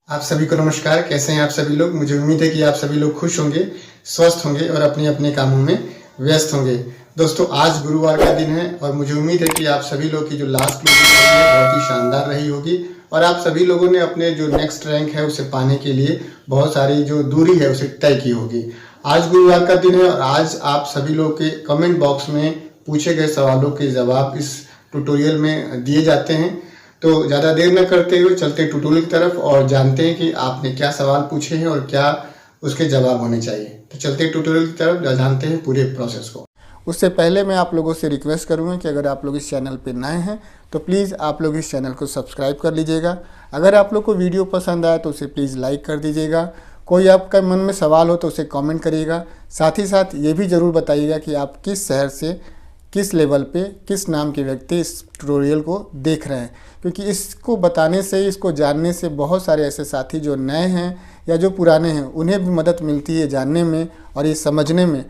आप सभी को नमस्कार। कैसे हैं आप सभी लोग? मुझे उम्मीद है कि आप सभी लोग खुश होंगे, स्वस्थ होंगे और अपने अपने कामों में व्यस्त होंगे। दोस्तों, आज गुरुवार का दिन है और मुझे उम्मीद है कि आप सभी लोग की जो लास्ट क्लोजिंग रही है बहुत ही शानदार रही होगी और आप सभी लोगों ने अपने जो नेक्स्ट रैंक है उसे पाने के लिए बहुत सारी जो दूरी है उसे तय की होगी। आज गुरुवार का दिन है और आज आप सभी लोग के कमेंट बॉक्स में पूछे गए सवालों के जवाब इस ट्यूटोरियल में दिए जाते हैं। तो ज़्यादा देर न करते हुए चलते हैं ट्यूटोरियल की तरफ और जानते हैं कि आपने क्या सवाल पूछे हैं और क्या उसके जवाब होने चाहिए। तो चलते हैं ट्यूटोरियल की तरफ, जानते हैं पूरे प्रोसेस को। उससे पहले मैं आप लोगों से रिक्वेस्ट करूंगा कि अगर आप लोग इस चैनल पर नए हैं तो प्लीज़ आप लोग इस चैनल को सब्सक्राइब कर लीजिएगा। अगर आप लोग को वीडियो पसंद आए तो उसे प्लीज़ लाइक कर दीजिएगा। कोई आपका मन में सवाल हो तो उसे कमेंट करिएगा। साथ ही साथ ये भी ज़रूर बताइएगा कि आप किस शहर से, किस लेवल पे, किस नाम के व्यक्ति इस ट्यूटोरियल को देख रहे हैं, क्योंकि इसको बताने से, इसको जानने से बहुत सारे ऐसे साथी जो नए हैं या जो पुराने हैं उन्हें भी मदद मिलती है जानने में और ये समझने में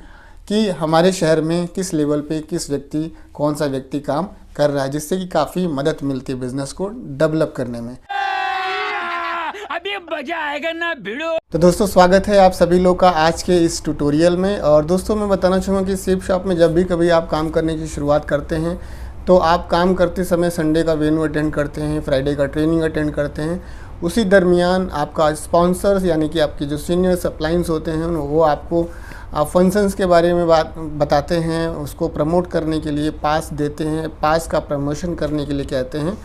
कि हमारे शहर में किस लेवल पे किस व्यक्ति, कौन सा व्यक्ति काम कर रहा है, जिससे कि काफ़ी मदद मिलती है बिज़नेस को डेवलप करने में। अभी मजा आएगा ना भिड़ो। तो दोस्तों, स्वागत है आप सभी लोग का आज के इस ट्यूटोरियल में। और दोस्तों, मैं बताना चाहूँगा कि सेफ शॉप में जब भी कभी आप काम करने की शुरुआत करते हैं तो आप काम करते समय संडे का वेन्यू अटेंड करते हैं, फ्राइडे का ट्रेनिंग अटेंड करते हैं। उसी दरमियान आपका स्पॉन्सर्स यानी कि आपके जो सीनियर सप्लाइंस होते हैं वो आपको फंक्शंस के बारे में बताते हैं, उसको प्रमोट करने के लिए पास देते हैं, पास का प्रमोशन करने के लिए कहते हैं।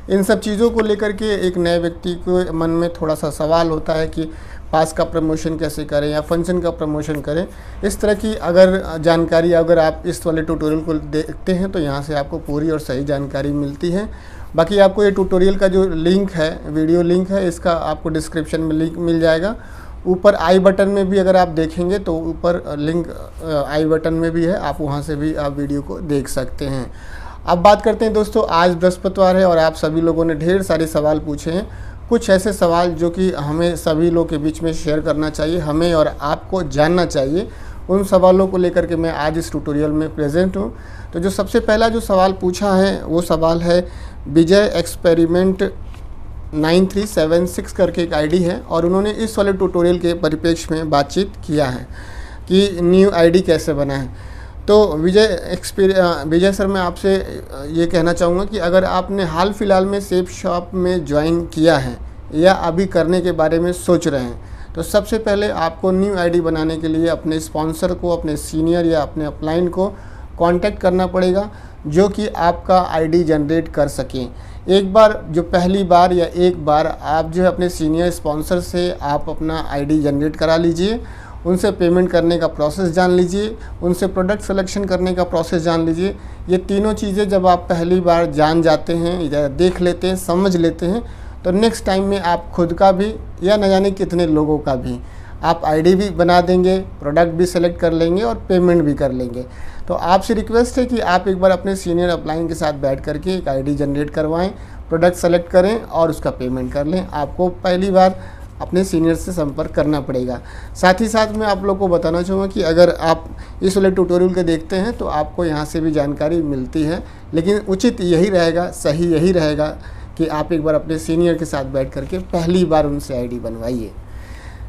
इन सब चीज़ों को लेकर के एक नए व्यक्ति के मन में थोड़ा सा सवाल होता है कि पास का प्रमोशन कैसे करें या फंक्शन का प्रमोशन करें। इस तरह की अगर जानकारी अगर आप इस वाले ट्यूटोरियल को देखते हैं तो यहाँ से आपको पूरी और सही जानकारी मिलती है। बाकी आपको ये ट्यूटोरियल का जो लिंक है, वीडियो लिंक है, इसका आपको डिस्क्रिप्शन में लिंक मिल जाएगा। ऊपर आई बटन में भी अगर आप देखेंगे तो ऊपर लिंक आई बटन में भी है, आप वहाँ से भी आप वीडियो को देख सकते हैं। अब बात करते हैं दोस्तों, आज बृहस्पतिवार है और आप सभी लोगों ने ढेर सारे सवाल पूछे हैं। कुछ ऐसे सवाल जो कि हमें सभी लोग के बीच में शेयर करना चाहिए, हमें और आपको जानना चाहिए। उन सवालों को लेकर के मैं आज इस ट्यूटोरियल में प्रेजेंट हूँ। तो जो सबसे पहला जो सवाल पूछा है वो सवाल है विजय एक्सपेरिमेंट 9376 करके एक आईडी है और उन्होंने इस वाले ट्यूटोरियल के परिप्रेक्ष्य में बातचीत किया है कि न्यू आईडी कैसे बनाएं। तो विजय सर, मैं आपसे ये कहना चाहूँगा कि अगर आपने हाल फिलहाल में सेफ शॉप में ज्वाइन किया है या अभी करने के बारे में सोच रहे हैं तो सबसे पहले आपको न्यू आईडी बनाने के लिए अपने स्पॉन्सर को, अपने सीनियर या अपने अपलाइन को कांटेक्ट करना पड़ेगा जो कि आपका आईडी जनरेट कर सकें। एक बार जो पहली बार या एक बार आप जो है अपने सीनियर स्पॉन्सर से आप अपना आईडी जनरेट करा लीजिए, उनसे पेमेंट करने का प्रोसेस जान लीजिए, उनसे प्रोडक्ट सिलेक्शन करने का प्रोसेस जान लीजिए। ये तीनों चीज़ें जब आप पहली बार जान जाते हैं या देख लेते हैं, समझ लेते हैं तो नेक्स्ट टाइम में आप खुद का भी या न जाने कितने लोगों का भी आप आईडी भी बना देंगे, प्रोडक्ट भी सेलेक्ट कर लेंगे और पेमेंट भी कर लेंगे। तो आपसे रिक्वेस्ट है कि आप एक बार अपने सीनियर अपलाइन के साथ बैठ करके एक आईडी जनरेट करवाएं, प्रोडक्ट सेलेक्ट करें और उसका पेमेंट कर लें। आपको पहली बार अपने सीनियर से संपर्क करना पड़ेगा। साथ ही साथ मैं आप लोग को बताना चाहूँगा कि अगर आप इस वाले ट्यूटोरियल के देखते हैं तो आपको यहाँ से भी जानकारी मिलती है, लेकिन उचित यही रहेगा, सही यही रहेगा कि आप एक बार अपने सीनियर के साथ बैठ करके पहली बार उनसे आईडी बनवाइए।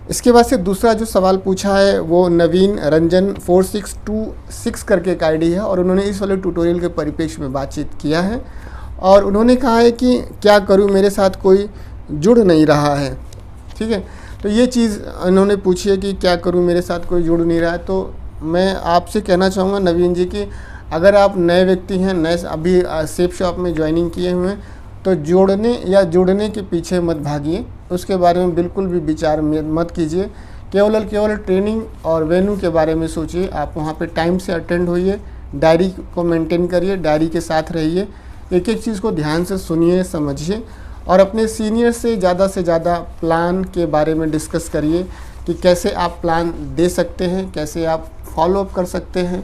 इसके बाद से दूसरा जो सवाल पूछा है वो नवीन रंजन 4626 करके एक आईडी है और उन्होंने इस वाले ट्यूटोरियल के परिप्रेक्ष्य में बातचीत किया है और उन्होंने कहा है कि क्या करूँ, मेरे साथ कोई जुड़ नहीं रहा है। ठीक है, तो ये चीज़ इन्होंने पूछी है कि क्या करूं, मेरे साथ कोई जुड़ नहीं रहा है। तो मैं आपसे कहना चाहूँगा नवीन जी कि अगर आप नए व्यक्ति हैं, नए अभी सेफ शॉप में ज्वाइनिंग किए हुए हैं तो जोड़ने या जुड़ने के पीछे मत भागिए, उसके बारे में बिल्कुल भी विचार मत कीजिए। केवल ट्रेनिंग और वेन्यू के बारे में सोचिए। आप वहाँ पे टाइम से अटेंड होइए, डायरी को मेंटेन करिए, डायरी के साथ रहिए, एक एक चीज़ को ध्यान से सुनिए, समझिए और अपने सीनियर से ज़्यादा प्लान के बारे में डिस्कस करिए कि कैसे आप प्लान दे सकते हैं, कैसे आप फॉलो अप कर सकते हैं,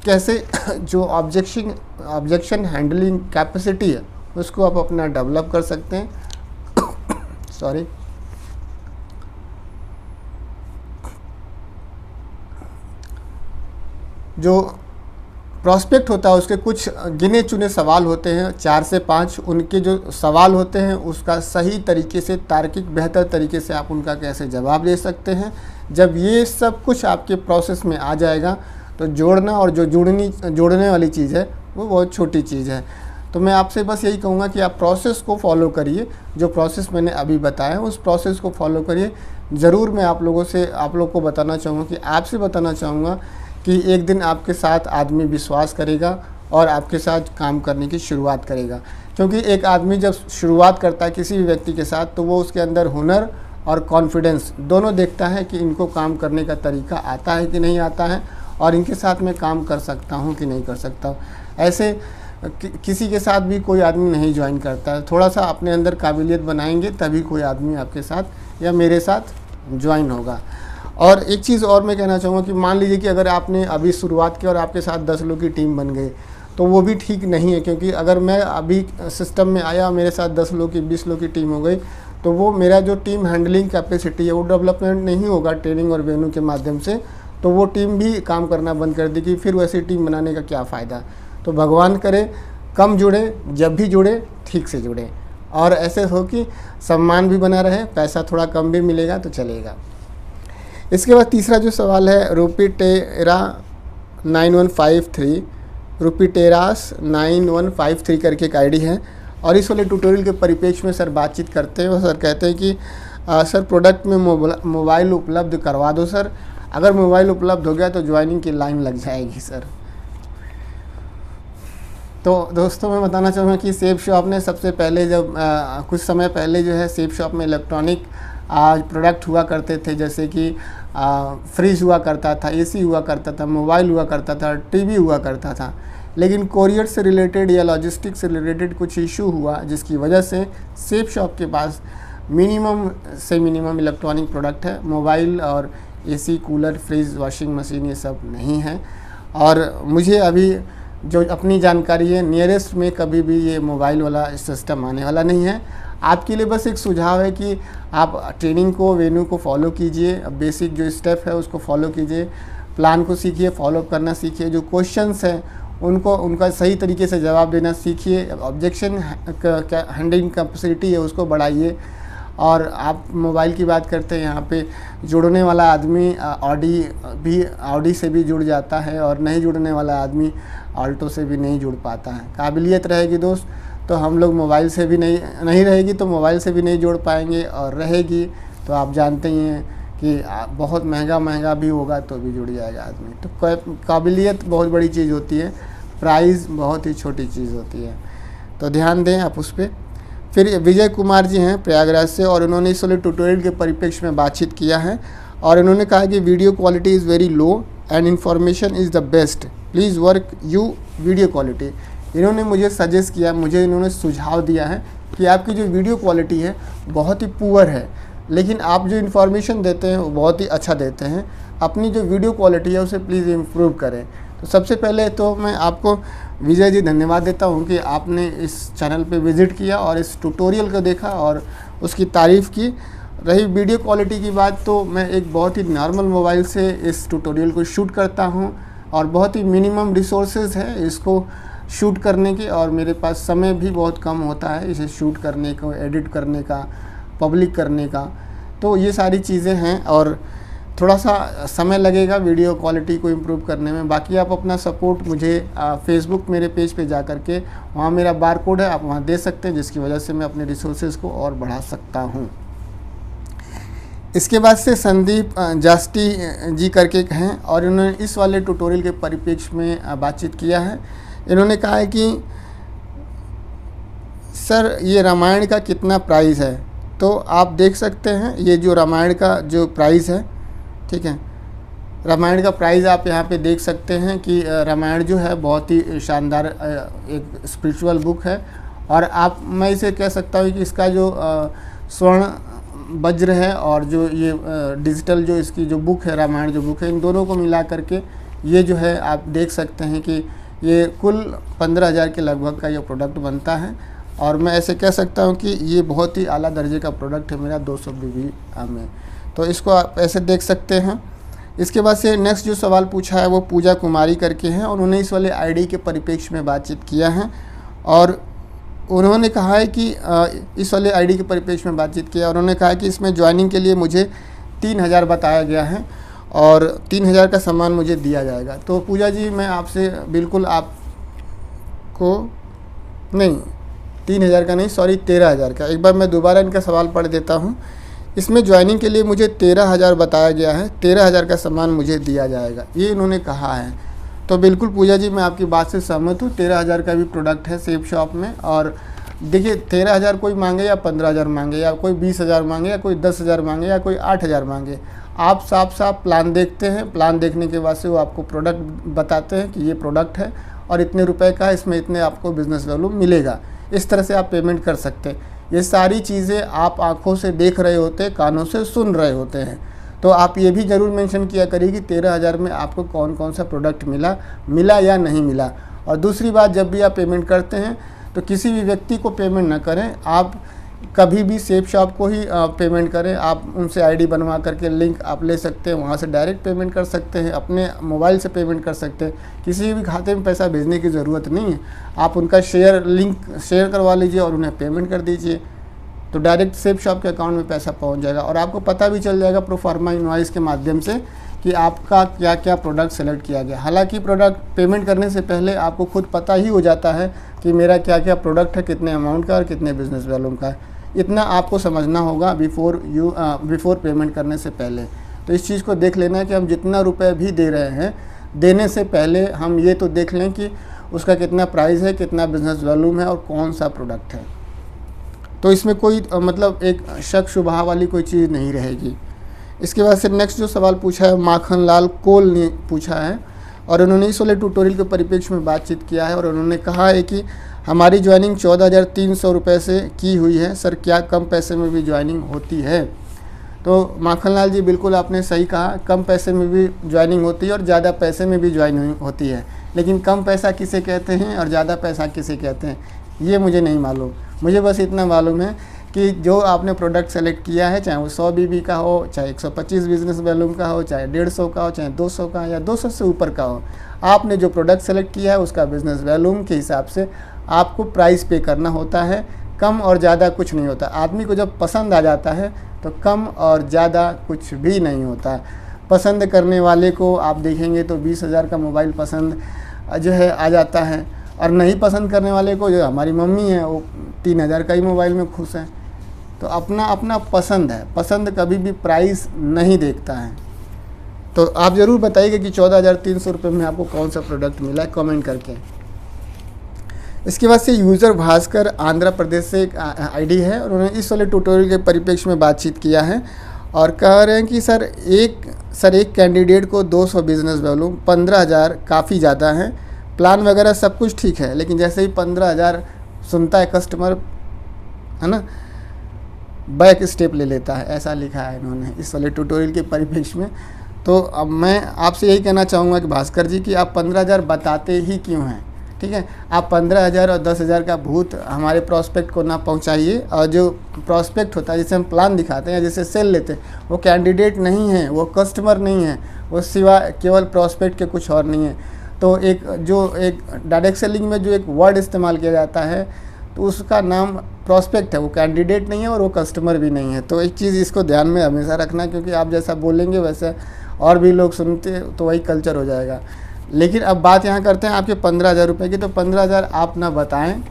कैसे जो ऑब्जेक्शन हैंडलिंग कैपेसिटी है उसको आप अपना डेवलप कर सकते हैं। सॉरी, जो प्रॉस्पेक्ट होता है उसके कुछ गिने चुने सवाल होते हैं, 4 से 5। उनके जो सवाल होते हैं उसका सही तरीके से, तार्किक बेहतर तरीके से आप उनका कैसे जवाब दे सकते हैं। जब ये सब कुछ आपके प्रोसेस में आ जाएगा तो जोड़ना और जो जोड़ने वाली चीज़ है वो बहुत छोटी चीज़ है। तो मैं आपसे बस यही कहूँगा कि आप प्रोसेस को फॉलो करिए, जो प्रोसेस मैंने अभी बताया उस प्रोसेस को फॉलो करिए। ज़रूर मैं आप लोग को बताना चाहूँगा कि आपसे बताना चाहूँगा कि एक दिन आपके साथ आदमी विश्वास करेगा और आपके साथ काम करने की शुरुआत करेगा। क्योंकि एक आदमी जब शुरुआत करता है किसी भी व्यक्ति के साथ तो वो उसके अंदर हुनर और कॉन्फिडेंस दोनों देखता है कि इनको काम करने का तरीका आता है कि नहीं आता है और इनके साथ मैं काम कर सकता हूँ कि नहीं कर सकता। ऐसे किसी के साथ भी कोई आदमी नहीं ज्वाइन करता है। थोड़ा सा अपने अंदर काबिलियत बनाएंगे तभी कोई आदमी आपके साथ या मेरे साथ ज्वाइन होगा। और एक चीज़ और मैं कहना चाहूँगा कि मान लीजिए कि अगर आपने अभी शुरुआत की और आपके साथ 10 लोग की टीम बन गई तो वो भी ठीक नहीं है। क्योंकि अगर मैं अभी सिस्टम में आया मेरे साथ 10 लोग की 20 लोग की टीम हो गई तो वो मेरा जो टीम हैंडलिंग कैपेसिटी है वो डेवलपमेंट नहीं होगा ट्रेनिंग और वेन्यू के माध्यम से, तो वो टीम भी काम करना बंद कर देगी। फिर वैसी टीम बनाने का क्या फ़ायदा। तो भगवान करे कम जुड़े, जब भी जुड़े ठीक से जुड़े और ऐसे हो कि सम्मान भी बना रहे, पैसा थोड़ा कम भी मिलेगा तो चलेगा। इसके बाद तीसरा जो सवाल है रुपीटेरा 9153, रुपीटेरास 9153 करके एक आईडी है और इस वाले ट्यूटोरियल के परिप्रेक्ष्य में सर बातचीत करते हैं। और सर कहते हैं कि सर प्रोडक्ट में मोबाइल उपलब्ध करवा दो सर, अगर मोबाइल उपलब्ध हो गया तो ज्वाइनिंग की लाइन लग जाएगी सर। तो दोस्तों मैं बताना चाहूँगा कि सेफ शॉप ने सबसे पहले जब कुछ समय पहले जो है सेफ शॉप में इलेक्ट्रॉनिक प्रोडक्ट हुआ करते थे, जैसे कि फ्रिज हुआ करता था, एसी हुआ करता था, मोबाइल हुआ करता था, टीवी हुआ करता था। लेकिन कोरियर से रिलेटेड या लॉजिस्टिक्स से रिलेटेड कुछ इशू हुआ जिसकी वजह से सेफ शॉप के पास मिनिमम से मिनिमम इलेक्ट्रॉनिक प्रोडक्ट है। मोबाइल और AC, cooler, fridge, washing machine ये सब नहीं है। और मुझे अभी जो अपनी जानकारी है नियरेस्ट में कभी भी ये मोबाइल वाला सिस्टम आने वाला नहीं है। आपके लिए बस एक सुझाव है कि आप ट्रेनिंग को, वेन्यू को फॉलो कीजिए, बेसिक जो स्टेप है उसको फॉलो कीजिए, प्लान को सीखिए, फॉलो करना सीखिए, जो क्वेश्चंस हैं उनका सही तरीके से जवाब देना सीखिए, ऑब्जेक्शन हैंडलिंग कैपेसिटी है उसको बढ़ाइए। और आप मोबाइल की बात करते हैं, यहाँ पे जुड़ने वाला आदमी ऑडी से भी जुड़ जाता है और नहीं जुड़ने वाला आदमी ऑल्टो से भी नहीं जुड़ पाता है। काबिलियत रहेगी दोस्त तो हम लोग मोबाइल से भी नहीं रहेगी तो मोबाइल से भी नहीं जुड़ पाएंगे, और रहेगी तो आप जानते ही हैं कि बहुत महंगा भी होगा तो भी जुड़ जाएगा आदमी। तो काबिलियत बहुत बड़ी चीज़ होती है, प्राइस बहुत ही छोटी चीज़ होती है, तो ध्यान दें आप उस पर। फिर विजय कुमार जी हैं प्रयागराज से और उन्होंने इस वाले ट्यूटोरियल के परिप्रेक्ष्य में बातचीत किया है और उन्होंने कहा कि video quality is very low and information is the best, please work you video quality. इन्होंने मुझे सजेस्ट किया, मुझे इन्होंने सुझाव दिया है कि आपकी जो वीडियो क्वालिटी है बहुत ही पुअर है, लेकिन आप जो इन्फॉर्मेशन देते हैं वो बहुत ही अच्छा देते हैं। अपनी जो वीडियो क्वालिटी है उसे प्लीज़ इम्प्रूव करें। तो सबसे पहले तो मैं आपको विजय जी धन्यवाद देता हूं कि आपने इस चैनल पे विज़िट किया और इस ट्यूटोरियल को देखा और उसकी तारीफ़ की। रही वीडियो क्वालिटी की बात तो मैं एक बहुत ही नॉर्मल मोबाइल से इस ट्यूटोरियल को शूट करता हूं और बहुत ही मिनिमम रिसोर्सेज है इसको शूट करने के, और मेरे पास समय भी बहुत कम होता है इसे शूट करने को, एडिट करने का, पब्लिक करने का। तो ये सारी चीज़ें हैं और थोड़ा सा समय लगेगा वीडियो क्वालिटी को इम्प्रूव करने में। बाकी आप अपना सपोर्ट मुझे फेसबुक मेरे पेज पे जा कर के वहाँ मेरा बार कोड है, आप वहाँ दे सकते हैं, जिसकी वजह से मैं अपने रिसोर्सेज को और बढ़ा सकता हूँ। इसके बाद से संदीप जास्टी जी करके हैं और इन्होंने इस वाले ट्यूटोरियल के परिप्रेक्ष्य में बातचीत किया है। इन्होंने कहा है कि सर ये रामायण का कितना प्राइस है। तो आप देख सकते हैं ये जो रामायण का जो प्राइस है, ठीक है, रामायण का प्राइस आप यहाँ पे देख सकते हैं कि रामायण जो है बहुत ही शानदार एक स्पिरिचुअल बुक है और मैं इसे कह सकता हूँ कि इसका जो स्वर्ण वज्र है और जो ये डिजिटल जो इसकी जो बुक है, रामायण जो बुक है, इन दोनों को मिला करके ये जो है आप देख सकते हैं कि ये कुल 15,000 के लगभग का ये प्रोडक्ट बनता है। और मैं ऐसे कह सकता हूँ कि ये बहुत ही आला दर्जे का प्रोडक्ट है मेरा 200 BB में। तो इसको आप ऐसे देख सकते हैं इसके बाद से नेक्स्ट जो सवाल पूछा है वो पूजा कुमारी करके हैं और उन्होंने इस वाले आईडी के परिप्रेक्ष्य में बातचीत किया है और उन्होंने कहा है कि इस वाले आईडी के परिप्रेक्ष्य में बातचीत किया और उन्होंने कहा कि इसमें ज्वाइनिंग के लिए मुझे 3000 बताया गया है और 3000 का सामान मुझे दिया जाएगा। तो पूजा जी मैं आपसे बिल्कुल आपको नहीं 3000 का नहीं, सॉरी 13000 का, एक बार मैं दोबारा इनका सवाल पढ़ देता हूँ। इसमें ज्वाइनिंग के लिए मुझे 13000 बताया गया है, 13000 का सामान मुझे दिया जाएगा, ये इन्होंने कहा है। तो बिल्कुल पूजा जी मैं आपकी बात से सहमत हूँ। 13000 का भी प्रोडक्ट है सेफ शॉप में और देखिए 13000 कोई मांगे या 15000 मांगे या कोई 20000 मांगे या कोई 10000 मांगे या कोई 8000 मांगे, आप साफ साफ प्लान देखते हैं। प्लान देखने के बाद से वो आपको प्रोडक्ट बताते हैं कि ये प्रोडक्ट है और इतने रुपए का है, इसमें इतने आपको बिज़नेस वैल्यू मिलेगा। इस तरह से आप पेमेंट कर सकते हैं। ये सारी चीज़ें आप आंखों से देख रहे होते हैं, कानों से सुन रहे होते हैं। तो आप ये भी ज़रूर मेंशन किया करिए कि 13000 में आपको कौन कौन सा प्रोडक्ट मिला या नहीं मिला। और दूसरी बात, जब भी आप पेमेंट करते हैं तो किसी भी व्यक्ति को पेमेंट ना करें, आप कभी भी सेफ शॉप को ही पेमेंट करें। आप उनसे आईडी बनवा करके लिंक आप ले सकते हैं, वहाँ से डायरेक्ट पेमेंट कर सकते हैं, अपने मोबाइल से पेमेंट कर सकते हैं, किसी भी खाते में पैसा भेजने की ज़रूरत नहीं है। आप उनका लिंक शेयर करवा लीजिए और उन्हें पेमेंट कर दीजिए, तो डायरेक्ट सेफ शॉप के अकाउंट में पैसा पहुंच जाएगा और आपको पता भी चल जाएगा प्रोफार्मा इनवॉइस के माध्यम से कि आपका क्या क्या प्रोडक्ट सेलेक्ट किया गया। हालांकि प्रोडक्ट पेमेंट करने से पहले आपको खुद पता ही हो जाता है कि मेरा क्या क्या प्रोडक्ट है, कितने अमाउंट का और कितने बिजनेस वैल्यू का है। इतना आपको समझना होगा बिफोर पेमेंट करने से पहले। तो इस चीज़ को देख लेना है कि हम जितना रुपए भी दे रहे हैं, देने से पहले हम ये तो देख लें कि उसका कितना प्राइस है, कितना बिजनेस वैल्यू है और कौन सा प्रोडक्ट है। तो इसमें कोई मतलब एक शक शुबहा वाली कोई चीज़ नहीं रहेगी। इसके बाद से नेक्स्ट जो सवाल पूछा है माखन लाल कोल ने पूछा है और उन्होंने इस वाले ट्यूटोरियल के परिप्रेक्ष्य में बातचीत किया है और उन्होंने कहा है कि हमारी ज्वाइनिंग 14300 रुपये से की हुई है सर, क्या कम पैसे में भी ज्वाइनिंग होती है? तो माखन लाल जी बिल्कुल आपने सही कहा, कम पैसे में भी ज्वाइनिंग होती है और ज़्यादा पैसे में भी ज्वाइनिंग होती है। लेकिन कम पैसा किसे कहते हैं और ज़्यादा पैसा किसे कहते हैं ये मुझे नहीं मालूम। मुझे बस इतना मालूम है कि जो आपने प्रोडक्ट सेलेक्ट किया है, चाहे वो 100 बीबी का हो, चाहे 125 बिजनेस वैल्यूम का हो, चाहे 150 का हो, चाहे 200 का या 200 से ऊपर का हो, आपने जो प्रोडक्ट सेलेक्ट किया है उसका बिजनेस वैल्यूम के हिसाब से आपको प्राइस पे करना होता है। कम और ज़्यादा कुछ नहीं होता। आदमी को जब पसंद आ जाता है तो कम और ज़्यादा कुछ भी नहीं होता। पसंद करने वाले को आप देखेंगे तो 20,000 का मोबाइल पसंद जो है आ जाता है और नहीं पसंद करने वाले को, जो हमारी मम्मी है, वो 3000 का ही मोबाइल में खुश है। तो अपना अपना पसंद है, पसंद कभी भी प्राइस नहीं देखता है। तो आप ज़रूर बताइएगा कि 14,300 रुपये में आपको कौन सा प्रोडक्ट मिला है, कमेंट करके। इसके बाद से यूज़र भास्कर आंध्र प्रदेश से एक आईडी है और उन्होंने इस वाले ट्यूटोरियल के परिप्रेक्ष्य में बातचीत किया है और कह रहे हैं कि सर एक कैंडिडेट को 200 बिजनेस वैल्यू 15,000 काफ़ी ज़्यादा है। प्लान वगैरह सब कुछ ठीक है, लेकिन जैसे ही 15,000 सुनता है कस्टमर, है ना, बैक स्टेप ले लेता है। ऐसा लिखा है इन्होंने इस वाले ट्यूटोरियल के परिप्रेक्ष्य में। तो अब मैं आपसे यही कहना चाहूँगा कि भास्कर जी कि आप 15,000 बताते ही क्यों हैं? ठीक है, आप 15,000 और 10,000 का भूत हमारे प्रॉस्पेक्ट को ना पहुंचाइए। और जो प्रॉस्पेक्ट होता है, जिसे हम प्लान दिखाते हैं, जिसे सेल लेते हैं, वो कैंडिडेट नहीं है, वो कस्टमर नहीं है, वो सिवा केवल प्रॉस्पेक्ट के कुछ और नहीं है। तो एक डायरेक्ट सेलिंग में जो एक वर्ड इस्तेमाल किया जाता है तो उसका नाम प्रॉस्पेक्ट है, वो कैंडिडेट नहीं है और वो कस्टमर भी नहीं है। तो एक चीज़ इसको ध्यान में हमेशा रखना, क्योंकि आप जैसा बोलेंगे वैसे और भी लोग सुनते तो वही कल्चर हो जाएगा। लेकिन अब बात यहाँ करते हैं आपके 15,000 रुपये की। तो 15,000 आप ना बताएं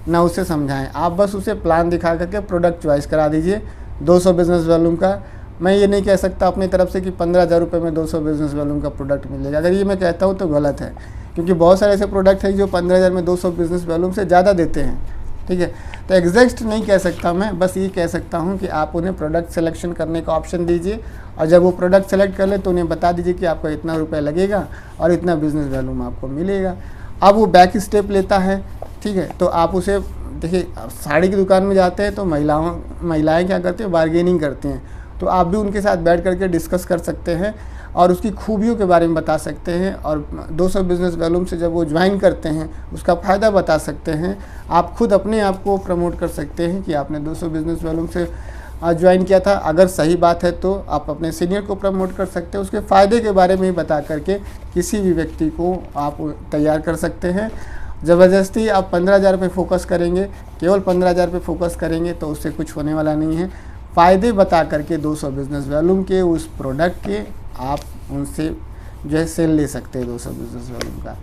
ना उसे समझाएं, आप बस उसे प्लान दिखा करके प्रोडक्ट चॉइस करा दीजिए 200 बिजनेस वैल्यूम का। मैं ये नहीं कह सकता अपनी तरफ से कि 15,000 रुपये में 200 बिजनेस वैल्यूम का प्रोडक्ट मिलेगा। अगर ये मैं कहता हूँ तो गलत है, क्योंकि बहुत सारे ऐसे प्रोडक्ट हैं जो 15,000 में 200 बिजनेस वैल्यूम से ज़्यादा देते हैं। ठीक है, तो एग्जैक्ट नहीं कह सकता मैं, बस ये कह सकता हूँ कि आप उन्हें प्रोडक्ट सिलेक्शन करने का ऑप्शन दीजिए और जब वो प्रोडक्ट सेलेक्ट कर ले तो उन्हें बता दीजिए कि आपको इतना रुपये लगेगा और इतना बिजनेस वैल्यूम आपको मिलेगा। अब वो बैक स्टेप लेता है, ठीक है, तो आप उसे देखिए, साड़ी की दुकान में जाते हैं तो महिलाएं क्या करती हैं, बार्गेनिंग करती हैं। तो आप भी उनके साथ बैठ करके डिस्कस कर सकते हैं और उसकी खूबियों के बारे में बता सकते हैं और 200 बिजनेस वैल्यूम से जब वो ज्वाइन करते हैं उसका फ़ायदा बता सकते हैं। आप खुद अपने आप को प्रमोट कर सकते हैं कि आपने 200 बिजनेस वैल्यूम से ज्वाइन किया था। अगर सही बात है तो आप अपने सीनियर को प्रमोट कर सकते हैं, उसके फ़ायदे के बारे में बता करके किसी भी व्यक्ति को आप तैयार कर सकते हैं। ज़बरदस्ती आप 15,000 पे फोकस करेंगे, केवल 15,000 पे फोकस करेंगे तो उससे कुछ होने वाला नहीं है। फ़ायदे बता करके 200 बिजनेस वॉल्यूम के उस प्रोडक्ट के आप उनसे जो है सेल ले सकते हैं 200 बिजनेस वॉल्यूम का।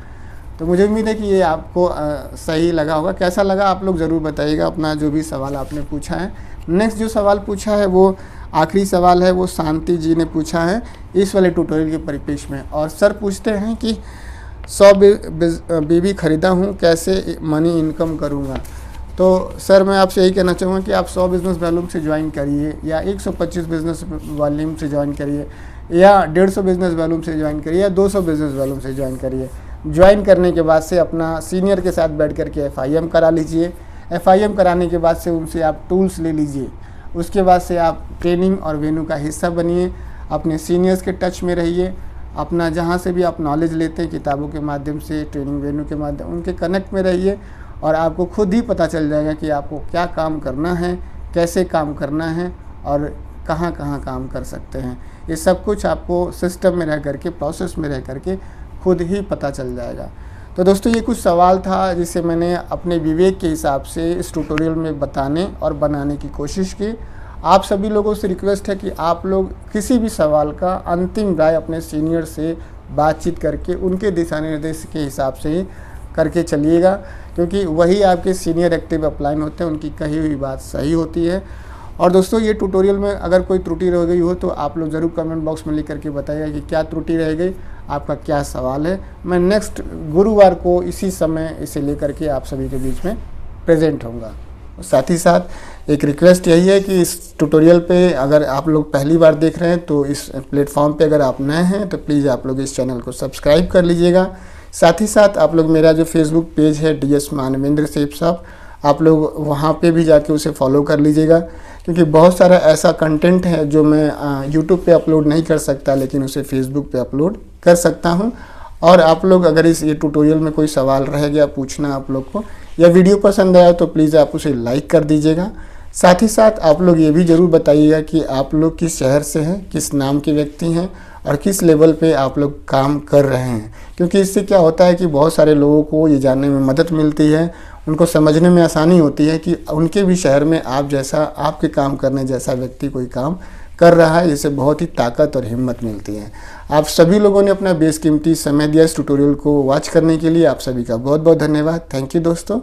तो मुझे उम्मीद है कि ये आपको सही लगा होगा। कैसा लगा आप लोग ज़रूर बताइएगा, अपना जो भी सवाल आपने पूछा है। नेक्स्ट जो सवाल पूछा है वो आखिरी सवाल है, वो शांति जी ने पूछा है इस वाले ट्यूटोरियल के परिप्रेक्ष्य में। और सर पूछते हैं कि 100 बीवी ख़रीदा हूँ, कैसे मनी इनकम करूँगा। तो सर मैं आपसे यही कहना चाहूँगा कि आप 100 बिज़नेस वॉल्यूम से ज्वाइन करिए, या 125 बिज़नेस वॉल्यूम से ज्वाइन करिए, या 150 बिज़नेस वॉल्यूम से ज्वाइन करिए, या 200 बिज़नेस वॉल्यूम से ज्वाइन करिए। ज्वाइन करने के बाद से अपना सीनियर के साथ बैठ करके FIM करा लीजिए। FIM कराने के बाद से उनसे आप टूल्स ले लीजिए। उसके बाद से आप ट्रेनिंग और वेन्यू का हिस्सा बनिए, अपने सीनियर्स के टच में रहिए, अपना जहाँ से भी आप नॉलेज लेते हैं किताबों के माध्यम से, ट्रेनिंग वेन्यू के माध्यम, उनके कनेक्ट में रहिए और आपको खुद ही पता चल जाएगा कि आपको क्या काम करना है, कैसे काम करना है और कहाँ कहाँ काम कर सकते हैं। ये सब कुछ आपको सिस्टम में रह करके, प्रोसेस में रह करके खुद ही पता चल जाएगा। तो दोस्तों ये कुछ सवाल था जिसे मैंने अपने विवेक के हिसाब से इस ट्यूटोरियल में बताने और बनाने की कोशिश की। आप सभी लोगों से रिक्वेस्ट है कि आप लोग किसी भी सवाल का अंतिम राय अपने सीनियर से बातचीत करके उनके दिशा निर्देश के हिसाब से ही करके चलिएगा, क्योंकि वही आपके सीनियर एक्टिव अपलाइन होते हैं, उनकी कही हुई बात सही होती है। और दोस्तों ये ट्यूटोरियल में अगर कोई त्रुटि रह गई हो तो आप लोग ज़रूर कमेंट बॉक्स में लिख करके बताइएगा कि क्या त्रुटि रह गई, आपका क्या सवाल है। मैं नेक्स्ट गुरुवार को इसी समय इसे लेकर के आप सभी के बीच में प्रेजेंट होऊंगा। साथ ही साथ एक रिक्वेस्ट यही है कि इस ट्यूटोरियल पे अगर आप लोग पहली बार देख रहे हैं तो इस प्लेटफॉर्म पे अगर आप नए हैं तो प्लीज़ आप लोग इस चैनल को सब्सक्राइब कर लीजिएगा। साथ ही साथ आप लोग मेरा जो फेसबुक पेज है DS मानवेंद्र सेठ साहब, आप लोग वहाँ पे भी जाके उसे फॉलो कर लीजिएगा, क्योंकि बहुत सारा ऐसा कंटेंट है जो मैं यूट्यूब पे अपलोड नहीं कर सकता लेकिन उसे फेसबुक पे अपलोड कर सकता हूँ। और आप लोग अगर ये ट्यूटोरियल में कोई सवाल रह गया पूछना आप लोग को, या वीडियो पसंद आया तो प्लीज़ आप उसे लाइक कर दीजिएगा। साथ ही साथ आप लोग ये भी ज़रूर बताइएगा कि आप लोग किस शहर से हैं, किस नाम के व्यक्ति हैं और किस लेवल पे आप लोग काम कर रहे हैं, क्योंकि इससे क्या होता है कि बहुत सारे लोगों को ये जानने में मदद मिलती है, उनको समझने में आसानी होती है कि उनके भी शहर में आप जैसा, आपके काम करने जैसा व्यक्ति कोई काम कर रहा है, जिससे बहुत ही ताकत और हिम्मत मिलती है। आप सभी लोगों ने अपना बेशकीमती समय दिया इस ट्यूटोरियल को वॉच करने के लिए, आप सभी का बहुत बहुत धन्यवाद। थैंक यू दोस्तों,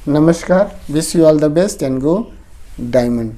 नमस्कार, wish you all the best and go diamond.